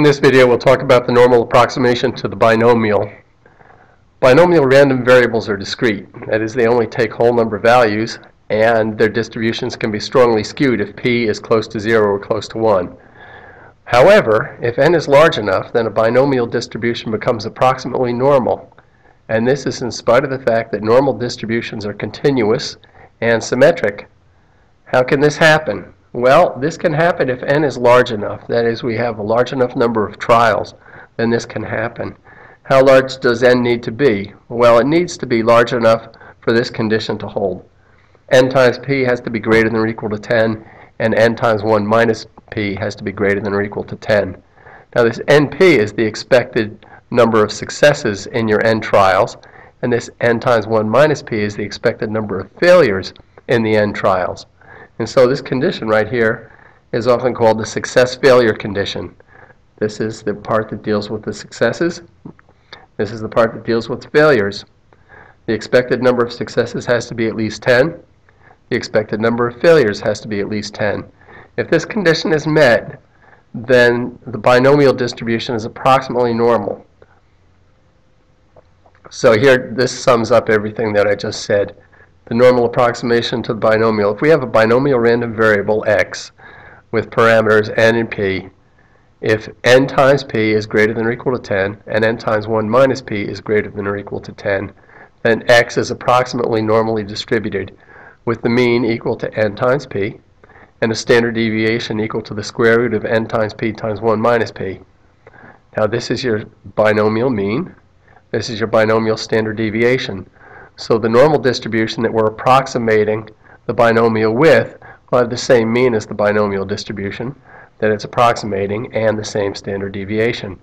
In this video, we'll talk about the normal approximation to the binomial. Binomial random variables are discrete. That is, they only take whole number values, and their distributions can be strongly skewed if p is close to 0 or close to 1. However, if n is large enough, then a binomial distribution becomes approximately normal. And this is in spite of the fact that normal distributions are continuous and symmetric. How can this happen? Well, this can happen if n is large enough. That is, we have a large enough number of trials, then this can happen. How large does n need to be? Well, it needs to be large enough for this condition to hold. N times p has to be greater than or equal to 10, and n times 1 minus p has to be greater than or equal to 10. Now this np is the expected number of successes in your n trials, and this n times 1 minus p is the expected number of failures in the n trials. And so this condition right here is often called the success-failure condition. This is the part that deals with the successes. This is the part that deals with failures. The expected number of successes has to be at least 10. The expected number of failures has to be at least 10. If this condition is met, then the binomial distribution is approximately normal. So here, this sums up everything that I just said. The normal approximation to the binomial. If we have a binomial random variable x with parameters n and p, if n times p is greater than or equal to 10 and n times 1 minus p is greater than or equal to 10, then x is approximately normally distributed with the mean equal to n times p and a standard deviation equal to the square root of n times p times 1 minus p. Now this is your binomial mean. This is your binomial standard deviation. So the normal distribution that we're approximating the binomial with will have the same mean as the binomial distribution that it's approximating and the same standard deviation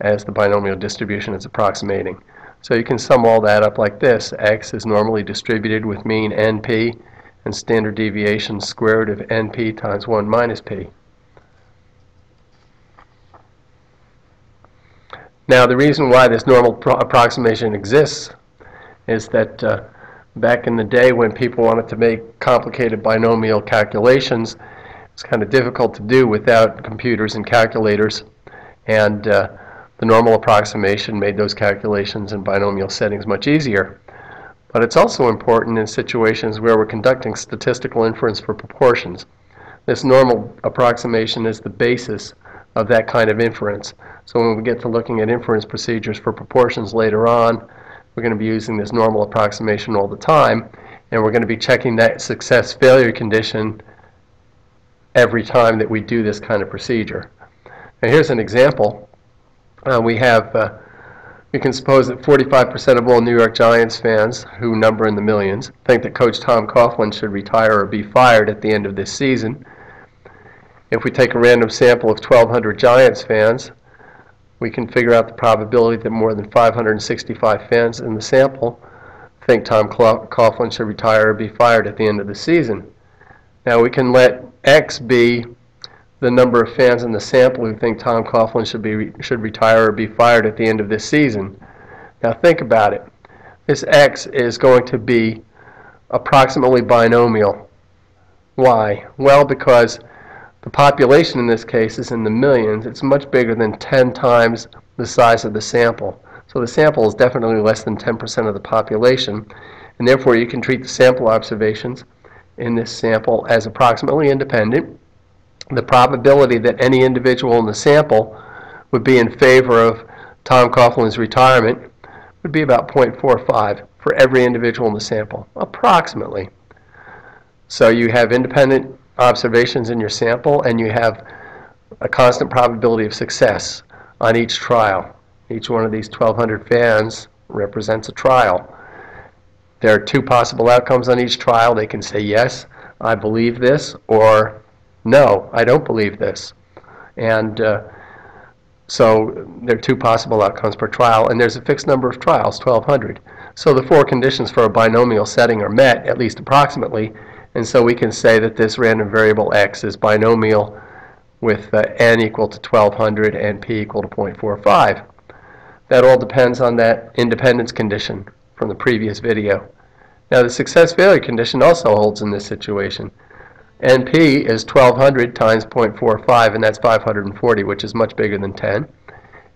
as the binomial distribution it's approximating. So you can sum all that up like this. X is normally distributed with mean np and standard deviation square root of np times 1 minus p. Now the reason why this normal approximation exists is that back in the day when people wanted to make complicated binomial calculations, it's kind of difficult to do without computers and calculators, and the normal approximation made those calculations in binomial settings much easier. But it's also important in situations where we're conducting statistical inference for proportions. This normal approximation is the basis of that kind of inference. So when we get to looking at inference procedures for proportions later on, we're going to be using this normal approximation all the time, and we're going to be checking that success-failure condition every time that we do this kind of procedure. Now here's an example. We can suppose that 45% of all New York Giants fans, who number in the millions, think that Coach Tom Coughlin should retire or be fired at the end of this season. If we take a random sample of 1,200 Giants fans, we can figure out the probability that more than 565 fans in the sample think Tom Coughlin should retire or be fired at the end of the season. Now we can let X be the number of fans in the sample who think Tom Coughlin should retire or be fired at the end of this season. Now think about it. This X is going to be approximately binomial. Why? Well, because the population in this case is in the millions. It's much bigger than 10 times the size of the sample. So the sample is definitely less than 10% of the population, and therefore you can treat the sample observations in this sample as approximately independent. The probability that any individual in the sample would be in favor of Tom Coughlin's retirement would be about 0.45 for every individual in the sample, approximately. So you have independent observations in your sample, and you have a constant probability of success on each trial. Each one of these 1,200 fans represents a trial. There are two possible outcomes on each trial. They can say, yes, I believe this, or no, I don't believe this. And so there are two possible outcomes per trial, and there's a fixed number of trials, 1,200. So the four conditions for a binomial setting are met, at least approximately, and so we can say that this random variable x is binomial with n equal to 1,200 and p equal to 0.45. That all depends on that independence condition from the previous video. Now the success-failure condition also holds in this situation. NP is 1200 times 0.45, and that's 540, which is much bigger than 10.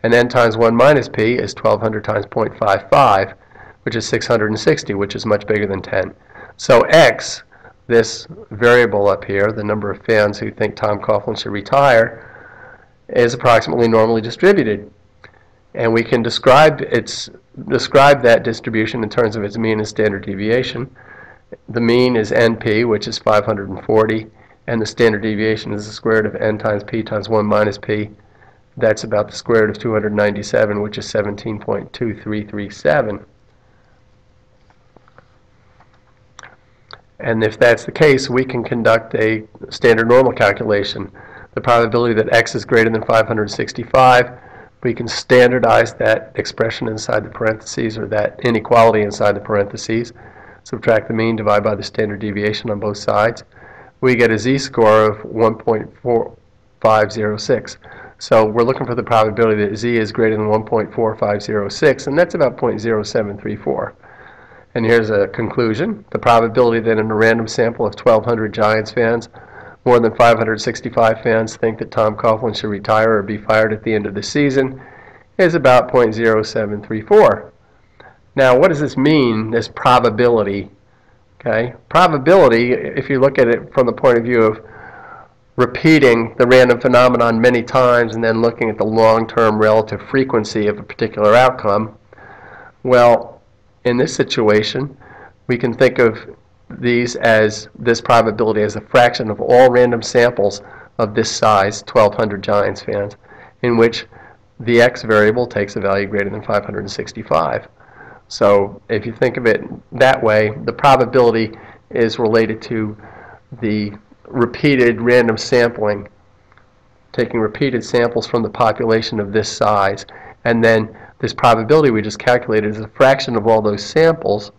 And n times 1 minus p is 1200 times 0.55, which is 660, which is much bigger than 10. So x, this variable up here, the number of fans who think Tom Coughlin should retire, is approximately normally distributed. And we can describe that distribution in terms of its mean and standard deviation. The mean is NP, which is 540, and the standard deviation is the square root of n times p times 1 minus p. That's about the square root of 297, which is 17.2337. And if that's the case, we can conduct a standard normal calculation. The probability that x is greater than 565, we can standardize that expression inside the parentheses, or that inequality inside the parentheses. Subtract the mean, divide by the standard deviation on both sides. We get a z-score of 1.4506. So we're looking for the probability that z is greater than 1.4506, and that's about 0.0734. And here's a conclusion. The probability that in a random sample of 1,200 Giants fans, more than 565 fans think that Tom Coughlin should retire or be fired at the end of the season is about 0.0734. Now, what does this mean, this probability? Okay, probability, if you look at it from the point of view of repeating the random phenomenon many times and then looking at the long-term relative frequency of a particular outcome, well, in this situation, we can think of this probability as a fraction of all random samples of this size, 1,200 Giants fans, in which the x variable takes a value greater than 565. So if you think of it that way, the probability is related to the repeated random sampling, taking repeated samples from the population of this size, and then this probability we just calculated is a fraction of all those samples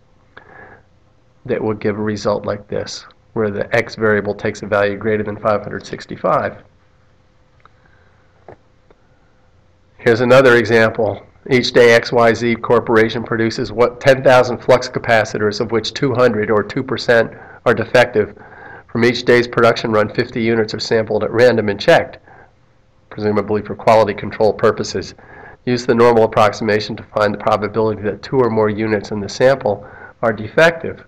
that will give a result like this, where the x variable takes a value greater than 565. Here's another example. Each day XYZ Corporation produces 10,000 flux capacitors, of which 200 or 2% are defective. From each day's production run, 50 units are sampled at random and checked, presumably for quality control purposes. Use the normal approximation to find the probability that 2 or more units in the sample are defective.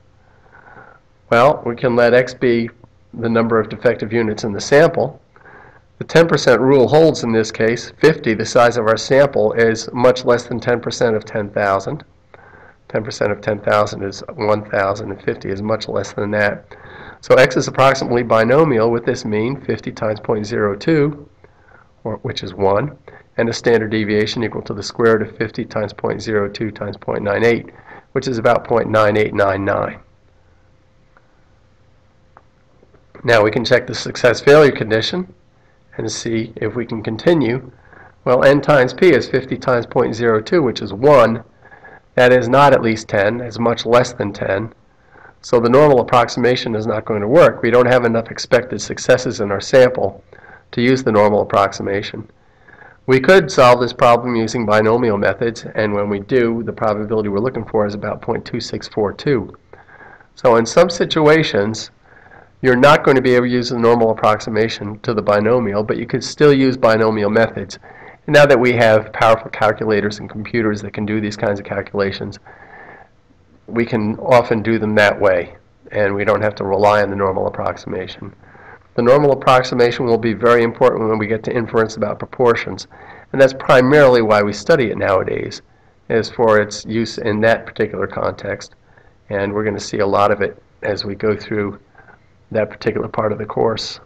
Well, we can let x be the number of defective units in the sample. The 10% rule holds in this case. 50, the size of our sample, is much less than 10% of 10,000. 10% of 10,000 is 1,000, and 50 is much less than that. So x is approximately binomial with this mean, 50 times 0.02, which is 1, and a standard deviation equal to the square root of 50 times 0.02 times 0.98, which is about 0.9899. Now we can check the success-failure condition and see if we can continue. Well, n times p is 50 times 0.02, which is 1. That is not at least 10, it's much less than 10. So the normal approximation is not going to work. We don't have enough expected successes in our sample to use the normal approximation. We could solve this problem using binomial methods, and when we do, the probability we're looking for is about 0.2642. So in some situations, you're not going to be able to use the normal approximation to the binomial, but you could still use binomial methods. And now that we have powerful calculators and computers that can do these kinds of calculations, we can often do them that way, and we don't have to rely on the normal approximation. The normal approximation will be very important when we get to inference about proportions, and that's primarily why we study it nowadays, is for its use in that particular context, and we're going to see a lot of it as we go through that particular part of the course.